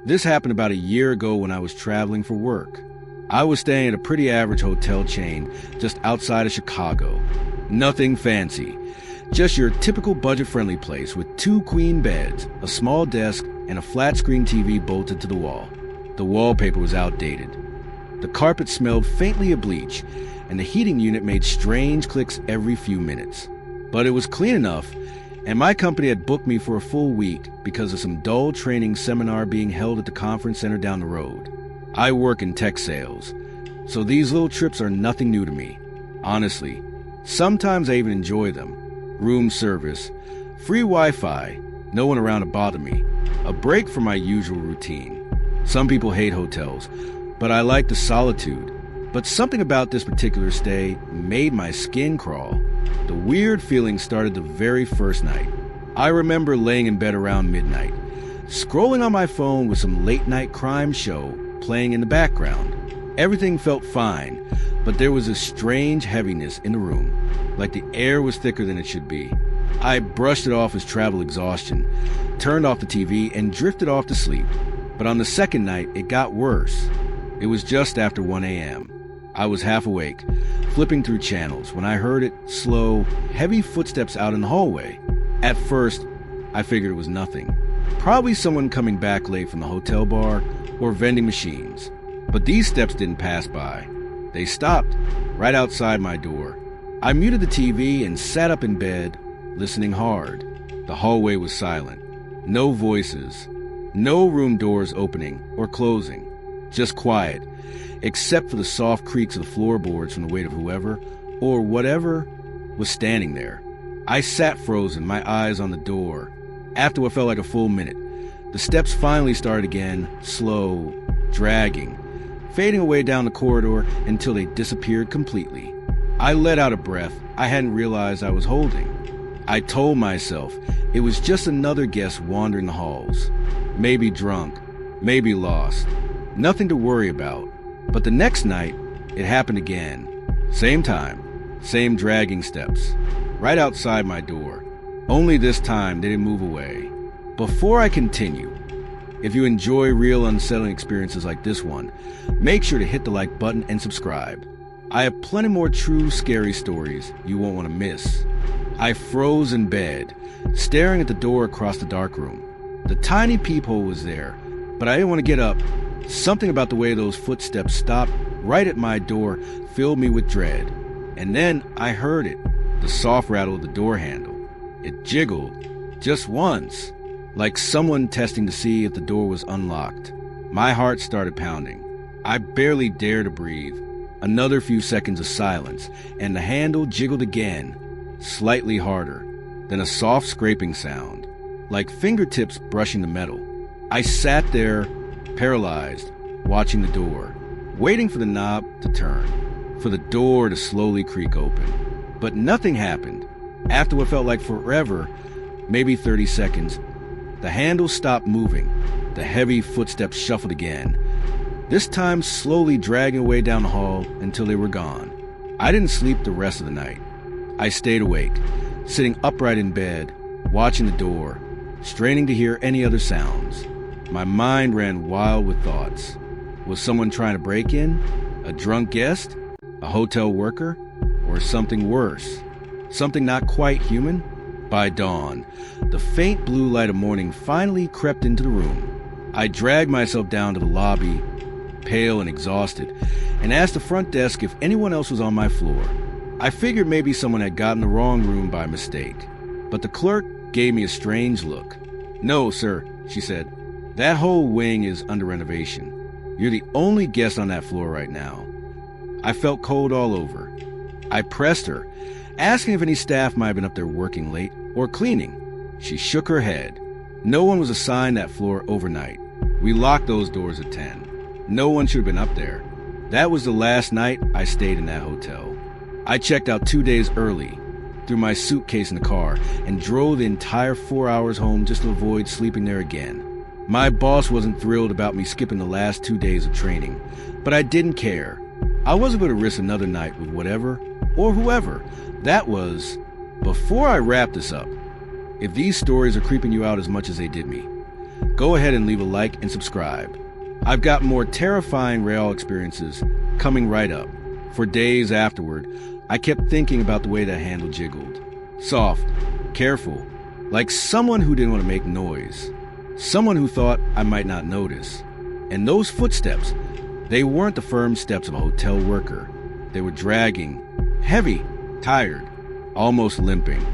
This happened about a year ago when I was traveling for work. I was staying at a pretty average hotel chain just outside of Chicago. Nothing fancy, just your typical budget-friendly place with 2 queen beds, a small desk, and a flat-screen TV bolted to the wall. The wallpaper was outdated. The carpet smelled faintly of bleach, and the heating unit made strange clicks every few minutes. But it was clean enough, and my company had booked me for a full week because of some dull training seminar being held at the conference center down the road. I work in tech sales, so these little trips are nothing new to me. Honestly, sometimes I even enjoy them. Room service, free Wi-Fi, no one around to bother me, a break from my usual routine. Some people hate hotels, but I like the solitude. But something about this particular stay made my skin crawl. The weird feeling started the very first night. I remember laying in bed around midnight, scrolling on my phone with some late-night crime show playing in the background. Everything felt fine, but there was a strange heaviness in the room, like the air was thicker than it should be. I brushed it off as travel exhaustion, turned off the TV, and drifted off to sleep. But on the second night, it got worse. It was just after 1 a.m. I was half awake, flipping through channels, when I heard slow, heavy footsteps out in the hallway. At first, I figured it was nothing. Probably someone coming back late from the hotel bar or vending machines. But these steps didn't pass by. They stopped right outside my door. I muted the TV and sat up in bed, listening hard. The hallway was silent. No voices. No room doors opening or closing. Just quiet, except for the soft creaks of the floorboards from the weight of whoever or whatever was standing there. I sat frozen, my eyes on the door. After what felt like a full minute, the steps finally started again, slow, dragging, fading away down the corridor until they disappeared completely. I let out a breath I hadn't realized I was holding. I told myself it was just another guest wandering the halls. Maybe drunk, maybe lost. Nothing to worry about. But the next night, it happened again. Same time, same dragging steps, right outside my door. Only this time they didn't move away. Before I continue, if you enjoy real unsettling experiences like this one, make sure to hit the like button and subscribe. I have plenty more true scary stories you won't want to miss. I froze in bed, staring at the door across the dark room. The tiny peephole was there, but I didn't want to get up. Something about the way those footsteps stopped right at my door filled me with dread. And then I heard it, the soft rattle of the door handle. It jiggled, just once, like someone testing to see if the door was unlocked. My heart started pounding. I barely dared to breathe. Another few seconds of silence, and the handle jiggled again, slightly harder, then a soft scraping sound, like fingertips brushing the metal. I sat there, paralyzed, watching the door, waiting for the knob to turn, for the door to slowly creak open. But nothing happened. After what felt like forever, maybe 30 seconds, the handle stopped moving. The heavy footsteps shuffled again, this time slowly dragging away down the hall until they were gone. I didn't sleep the rest of the night. I stayed awake, sitting upright in bed, watching the door, straining to hear any other sounds. My mind ran wild with thoughts. Was someone trying to break in? A drunk guest? A hotel worker? Or something worse? Something not quite human? By dawn, the faint blue light of morning finally crept into the room. I dragged myself down to the lobby, pale and exhausted, and asked the front desk if anyone else was on my floor. I figured maybe someone had gotten the wrong room by mistake, but the clerk gave me a strange look. "No, sir," she said. "That whole wing is under renovation. You're the only guest on that floor right now." I felt cold all over. I pressed her, asking if any staff might have been up there working late or cleaning. She shook her head. No one was assigned that floor overnight. We locked those doors at 10. No one should have been up there. That was the last night I stayed in that hotel. I checked out 2 days early, threw my suitcase in the car, and drove the entire 4 hours home just to avoid sleeping there again. My boss wasn't thrilled about me skipping the last 2 days of training, but I didn't care. I wasn't going to risk another night with whatever or whoever that was. Before I wrap this up, if these stories are creeping you out as much as they did me, go ahead and leave a like and subscribe. I've got more terrifying rail experiences coming right up. For days afterward, I kept thinking about the way that handle jiggled. Soft, careful, like someone who didn't want to make noise. Someone who thought I might not notice. And those footsteps, they weren't the firm steps of a hotel worker. They were dragging, heavy, tired, almost limping.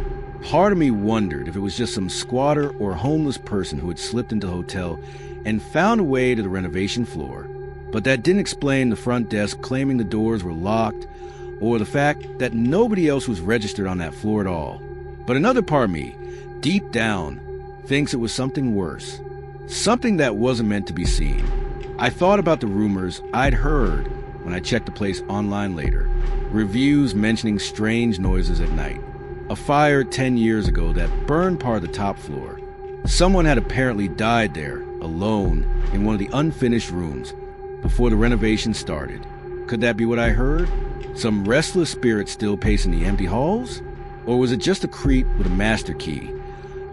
Part of me wondered if it was just some squatter or homeless person who had slipped into the hotel and found a way to the renovation floor. But that didn't explain the front desk claiming the doors were locked, or the fact that nobody else was registered on that floor at all. But another part of me, deep down, thinks it was something worse. Something that wasn't meant to be seen. I thought about the rumors I'd heard when I checked the place online later. Reviews mentioning strange noises at night. A fire 10 years ago that burned part of the top floor. Someone had apparently died there, alone, in one of the unfinished rooms, before the renovation started. Could that be what I heard? Some restless spirit still pacing the empty halls? Or was it just a creep with a master key,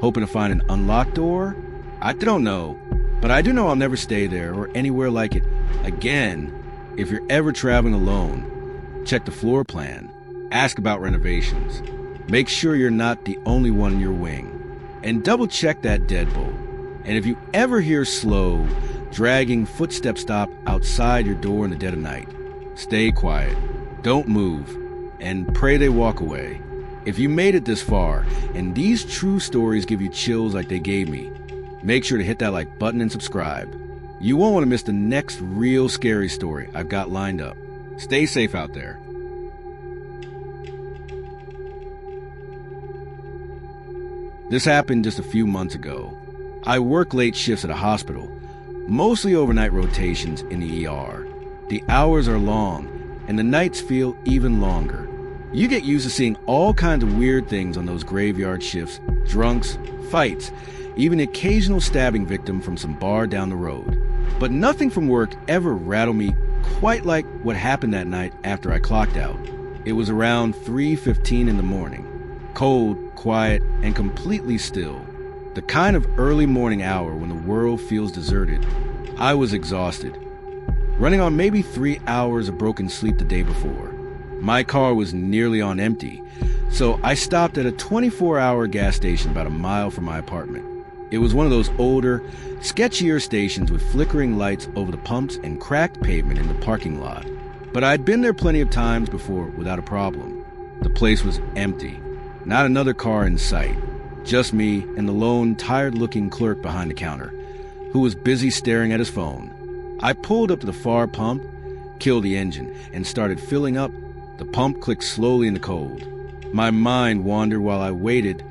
hoping to find an unlocked door? I don't know, but I do know I'll never stay there or anywhere like it again. If you're ever traveling alone, check the floor plan, ask about renovations, make sure you're not the only one in your wing, and double check that deadbolt. And if you ever hear slow, dragging footsteps stop outside your door in the dead of night, stay quiet, don't move, and pray they walk away. If you made it this far, and these true stories give you chills like they gave me, make sure to hit that like button and subscribe. You won't want to miss the next real scary story I've got lined up. Stay safe out there. This happened just a few months ago. I work late shifts at a hospital, mostly overnight rotations in the ER. The hours are long, and the nights feel even longer. You get used to seeing all kinds of weird things on those graveyard shifts, drunks, fights, even an occasional stabbing victim from some bar down the road. But nothing from work ever rattled me quite like what happened that night after I clocked out. It was around 3:15 in the morning. Cold, quiet, and completely still. The kind of early morning hour when the world feels deserted. I was exhausted, running on maybe 3 hours of broken sleep the day before. My car was nearly on empty, so I stopped at a 24-hour gas station about a mile from my apartment. It was one of those older, sketchier stations with flickering lights over the pumps and cracked pavement in the parking lot. But I'd been there plenty of times before without a problem. The place was empty. Not another car in sight. Just me and the lone, tired-looking clerk behind the counter, who was busy staring at his phone. I pulled up to the far pump, killed the engine, and started filling up. The pump clicked slowly in the cold. My mind wandered while I waited,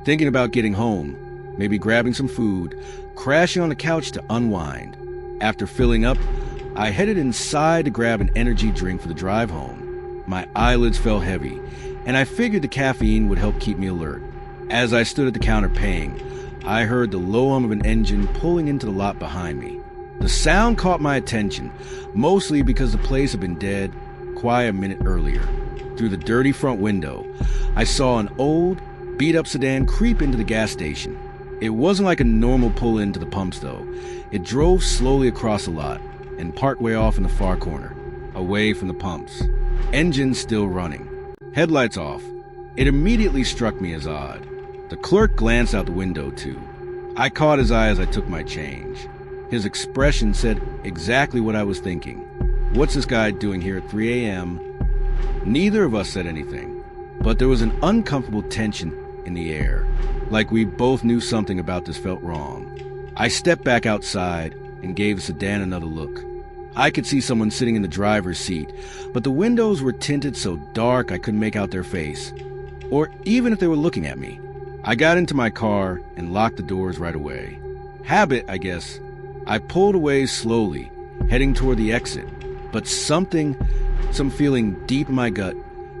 thinking about getting home, maybe grabbing some food, crashing on the couch to unwind. After filling up, I headed inside to grab an energy drink for the drive home. My eyelids felt heavy, and I figured the caffeine would help keep me alert. As I stood at the counter paying, I heard the low hum of an engine pulling into the lot behind me. The sound caught my attention, mostly because the place had been dead quiet a minute earlier. Through the dirty front window, I saw an old, beat-up sedan creep into the gas station. It wasn't like a normal pull-in to the pumps, though. It drove slowly across the lot and partway off in the far corner, away from the pumps. Engine still running. Headlights off. It immediately struck me as odd. The clerk glanced out the window, too. I caught his eye as I took my change. His expression said exactly what I was thinking. What's this guy doing here at 3 a.m.? Neither of us said anything, but there was an uncomfortable tension in the air, like we both knew something about this felt wrong. I stepped back outside and gave the sedan another look. I could see someone sitting in the driver's seat, but the windows were tinted so dark I couldn't make out their face, or even if they were looking at me. I got into my car and locked the doors right away. Habit, I guess. I pulled away slowly, heading toward the exit, but some feeling deep in my gut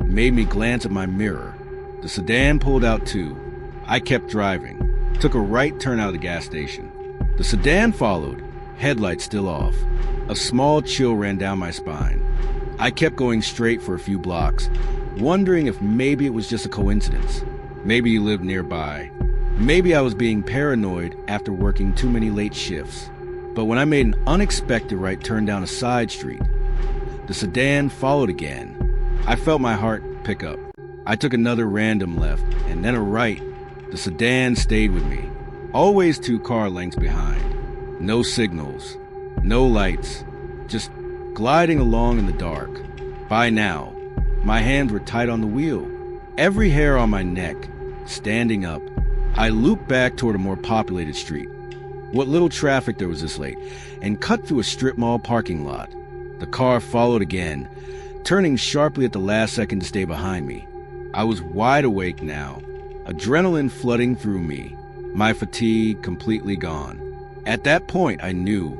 made me glance at my mirror. The sedan pulled out too. I kept driving, took a right turn out of the gas station. The sedan followed, headlights still off. A small chill ran down my spine. I kept going straight for a few blocks, wondering if maybe it was just a coincidence. Maybe he lived nearby. Maybe I was being paranoid after working too many late shifts. But when I made an unexpected right turn down a side street, the sedan followed again. I felt my heart pick up. I took another random left, and then a right. The sedan stayed with me, always 2 car lengths behind. No signals, no lights, just gliding along in the dark. By now, my hands were tight on the wheel, every hair on my neck standing up. I looped back toward a more populated street. What little traffic there was this late, and cut through a strip mall parking lot. The car followed again, turning sharply at the last second to stay behind me. I was wide awake now, adrenaline flooding through me, my fatigue completely gone. At that point, I knew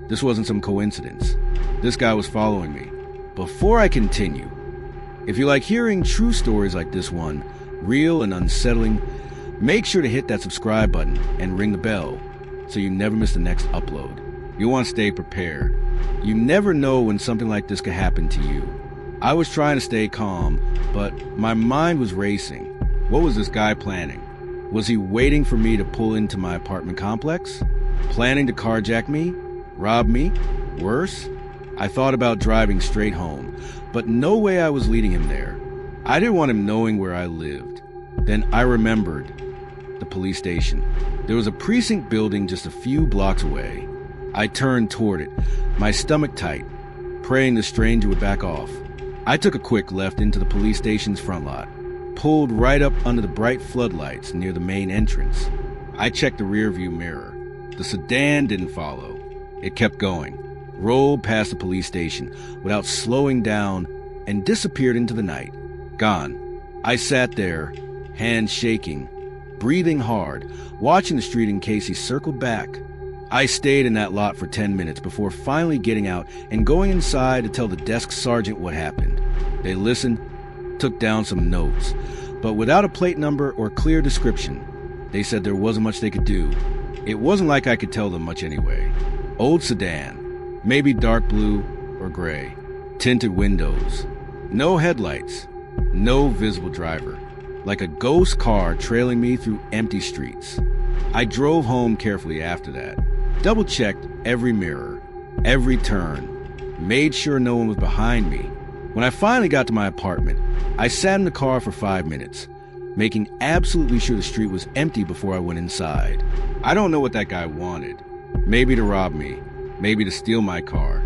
this wasn't some coincidence. This guy was following me. Before I continue, if you like hearing true stories like this one, real and unsettling, make sure to hit that subscribe button and ring the bell so you never miss the next upload. You want to stay prepared. You never know when something like this could happen to you. I was trying to stay calm, but my mind was racing. What was this guy planning? Was he waiting for me to pull into my apartment complex? Planning to carjack me? Rob me? Worse? I thought about driving straight home, but no way I was leading him there. I didn't want him knowing where I lived. Then I remembered the police station. There was a precinct building just a few blocks away. I turned toward it, my stomach tight, praying the stranger would back off. I took a quick left into the police station's front lot, pulled right up under the bright floodlights near the main entrance. I checked the rearview mirror. The sedan didn't follow. It kept going, rolled past the police station without slowing down, and disappeared into the night. Gone. I sat there, hands shaking, breathing hard, watching the street in case he circled back. I stayed in that lot for 10 minutes before finally getting out and going inside to tell the desk sergeant what happened. They listened, took down some notes, but without a plate number or clear description. They said there wasn't much they could do. It wasn't like I could tell them much anyway. Old sedan, maybe dark blue or gray, tinted windows, no headlights, no visible driver, like a ghost car trailing me through empty streets. I drove home carefully after that, double-checked every mirror, every turn, made sure no one was behind me. When I finally got to my apartment, I sat in the car for 5 minutes, making absolutely sure the street was empty before I went inside. I don't know what that guy wanted. Maybe to rob me, maybe to steal my car,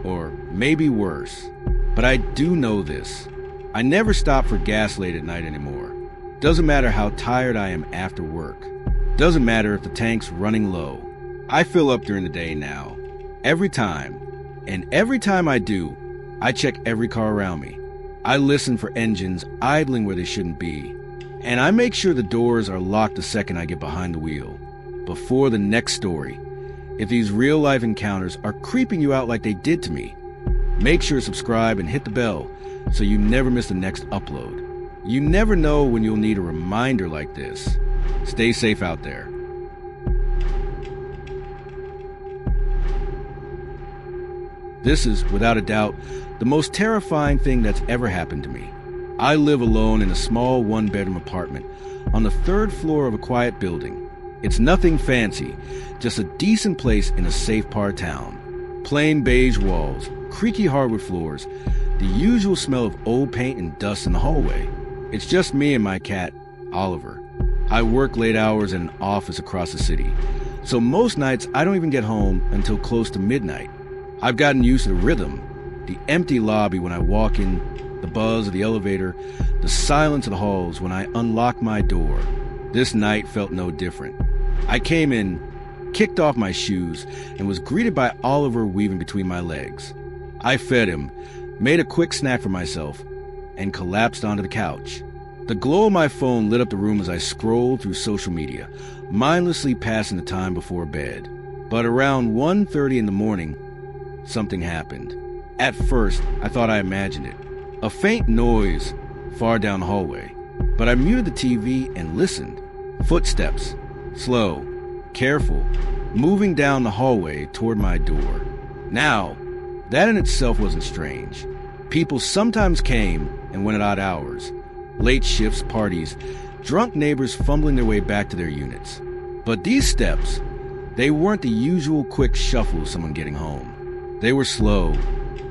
or maybe worse. But I do know this. I never stop for gas late at night anymore. Doesn't matter how tired I am after work. Doesn't matter if the tank's running low. I fill up during the day now. Every time. And every time I do, I check every car around me. I listen for engines idling where they shouldn't be. And I make sure the doors are locked the second I get behind the wheel. Before the next story. If these real-life encounters are creeping you out like they did to me, make sure to subscribe and hit the bell so you never miss the next upload. You never know when you'll need a reminder like this. Stay safe out there. This is, without a doubt, the most terrifying thing that's ever happened to me. I live alone in a small one-bedroom apartment on the 3rd floor of a quiet building. It's nothing fancy, just a decent place in a safe part of town. Plain beige walls, creaky hardwood floors, the usual smell of old paint and dust in the hallway. It's just me and my cat, Oliver. I work late hours in an office across the city, so most nights I don't even get home until close to midnight. I've gotten used to the rhythm, the empty lobby when I walk in, the buzz of the elevator, the silence of the halls when I unlock my door. This night felt no different. I came in, kicked off my shoes, and was greeted by Oliver weaving between my legs. I fed him, made a quick snack for myself, and collapsed onto the couch. The glow of my phone lit up the room as I scrolled through social media, mindlessly passing the time before bed. But around 1:30 in the morning, something happened. At first, I thought I imagined it. A faint noise far down the hallway. But I muted the TV and listened. Footsteps, slow, careful, moving down the hallway toward my door. Now, that in itself wasn't strange. People sometimes came and went at odd hours. Late shifts, parties, drunk neighbors fumbling their way back to their units. But these steps, they weren't the usual quick shuffle of someone getting home. They were slow,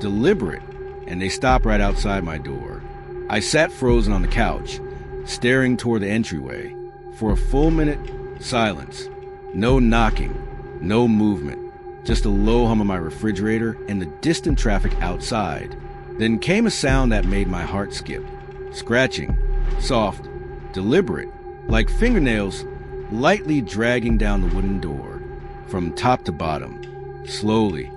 deliberate, and they stopped right outside my door. I sat frozen on the couch, staring toward the entryway. For a full minute, silence. No knocking, no movement. Just a low hum of my refrigerator and the distant traffic outside. Then came a sound that made my heart skip. Scratching, soft, deliberate, like fingernails lightly dragging down the wooden door, from top to bottom, slowly.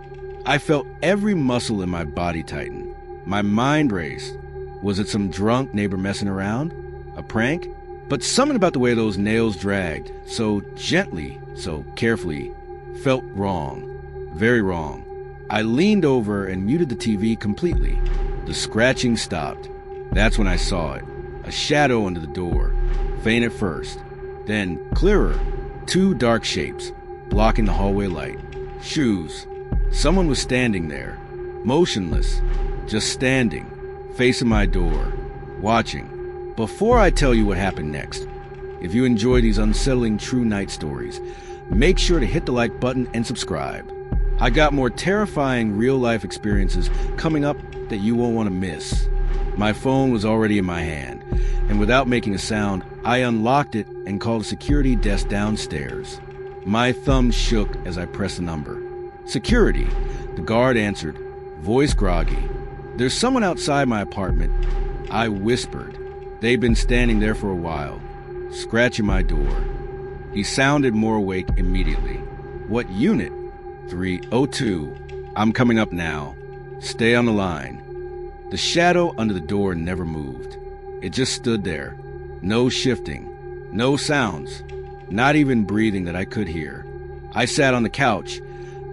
I felt every muscle in my body tighten. My mind raced. Was it some drunk neighbor messing around? A prank? But something about the way those nails dragged, so gently, so carefully, felt wrong. Very wrong. I leaned over and muted the TV completely. The scratching stopped. That's when I saw it. A shadow under the door. Faint at first. Then, clearer. 2 dark shapes, blocking the hallway light. Shoes. Someone was standing there. Motionless. Just standing. Facing my door. Watching. Before I tell you what happened next, if you enjoy these unsettling true night stories, make sure to hit the like button and subscribe. I got more terrifying real-life experiences coming up that you won't want to miss. My phone was already in my hand, and without making a sound, I unlocked it and called the security desk downstairs. My thumb shook as I pressed the number. Security, the guard answered, voice groggy. There's someone outside my apartment. I whispered. They'd been standing there for a while, scratching my door. He sounded more awake immediately. What unit? 302. I'm coming up now. Stay on the line. The shadow under the door never moved. It just stood there. No shifting. No sounds. Not even breathing that I could hear. I sat on the couch,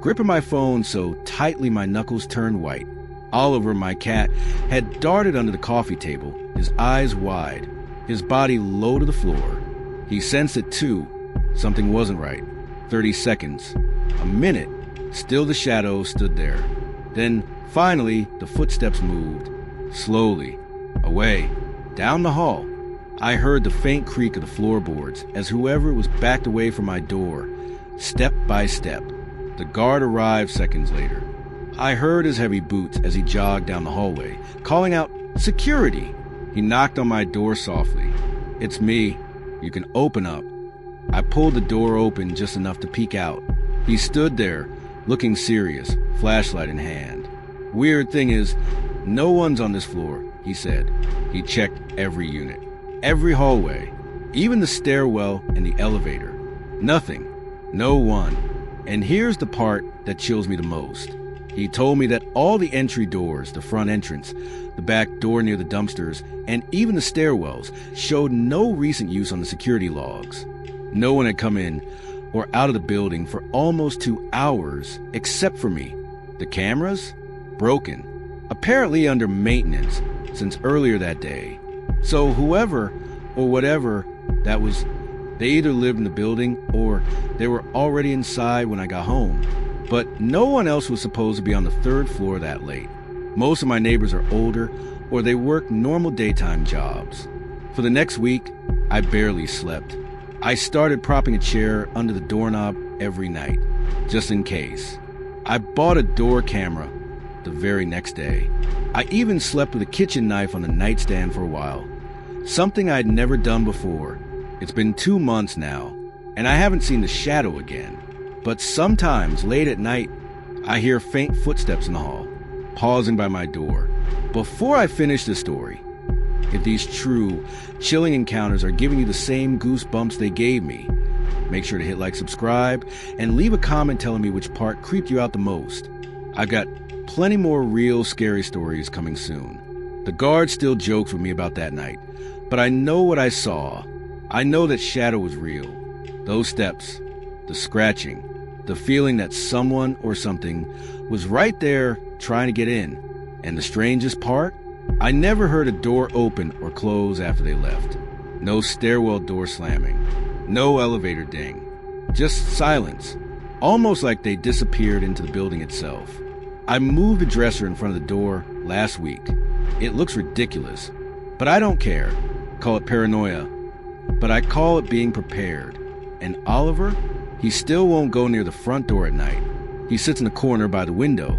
gripping my phone so tightly my knuckles turned white. Oliver, my cat, had darted under the coffee table, his eyes wide, his body low to the floor. He sensed it too. Something wasn't right. 30 seconds. A minute. Still the shadow stood there. Then, finally, the footsteps moved. Slowly. Away. Down the hall. I heard the faint creak of the floorboards as whoever was backed away from my door, step by step. The guard arrived seconds later. I heard his heavy boots as he jogged down the hallway, calling out, "Security!" He knocked on my door softly. "It's me. You can open up." I pulled the door open just enough to peek out. He stood there, looking serious, flashlight in hand. "Weird thing is, no one's on this floor," he said. He checked every unit, every hallway, even the stairwell and the elevator. Nothing. No one. And here's the part that chills me the most. He told me that all the entry doors, the front entrance, the back door near the dumpsters, and even the stairwells showed no recent use on the security logs. No one had come in or out of the building for almost 2 hours, except for me. The cameras? Broken. Apparently under maintenance since earlier that day. So whoever or whatever that was, they either lived in the building or they were already inside when I got home. But no one else was supposed to be on the 3rd floor that late. Most of my neighbors are older or they work normal daytime jobs. For the next week, I barely slept. I started propping a chair under the doorknob every night, just in case. I bought a door camera the very next day. I even slept with a kitchen knife on the nightstand for a while, something I'd never done before. It's been 2 months now, and I haven't seen the shadow again. But sometimes, late at night, I hear faint footsteps in the hall, pausing by my door. Before I finish the story, if these true, chilling encounters are giving you the same goosebumps they gave me, make sure to hit like, subscribe, and leave a comment telling me which part creeped you out the most. I've got plenty more real scary stories coming soon. The guard still jokes with me about that night, but I know what I saw. I know that shadow was real. Those steps, the scratching, the feeling that someone or something was right there trying to get in. And the strangest part? I never heard a door open or close after they left. No stairwell door slamming. No elevator ding. Just silence. Almost like they disappeared into the building itself. I moved the dresser in front of the door last week. It looks ridiculous, but I don't care. Call it paranoia. but I call it being prepared. And Oliver, he still won't go near the front door at night. He sits in the corner by the window,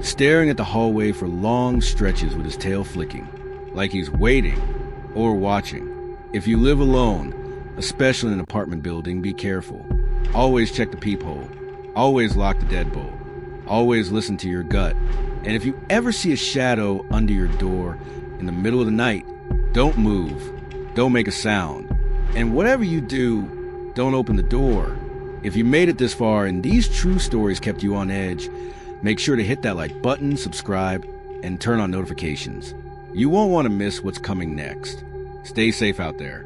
staring at the hallway for long stretches with his tail flicking, like he's waiting or watching. If you live alone, especially in an apartment building, be careful. Always check the peephole. Always lock the deadbolt. Always listen to your gut. And if you ever see a shadow under your door in the middle of the night, don't move. Don't make a sound. And whatever you do, don't open the door. If you made it this far and these true stories kept you on edge, make sure to hit that like button, subscribe, and turn on notifications. You won't want to miss what's coming next. Stay safe out there.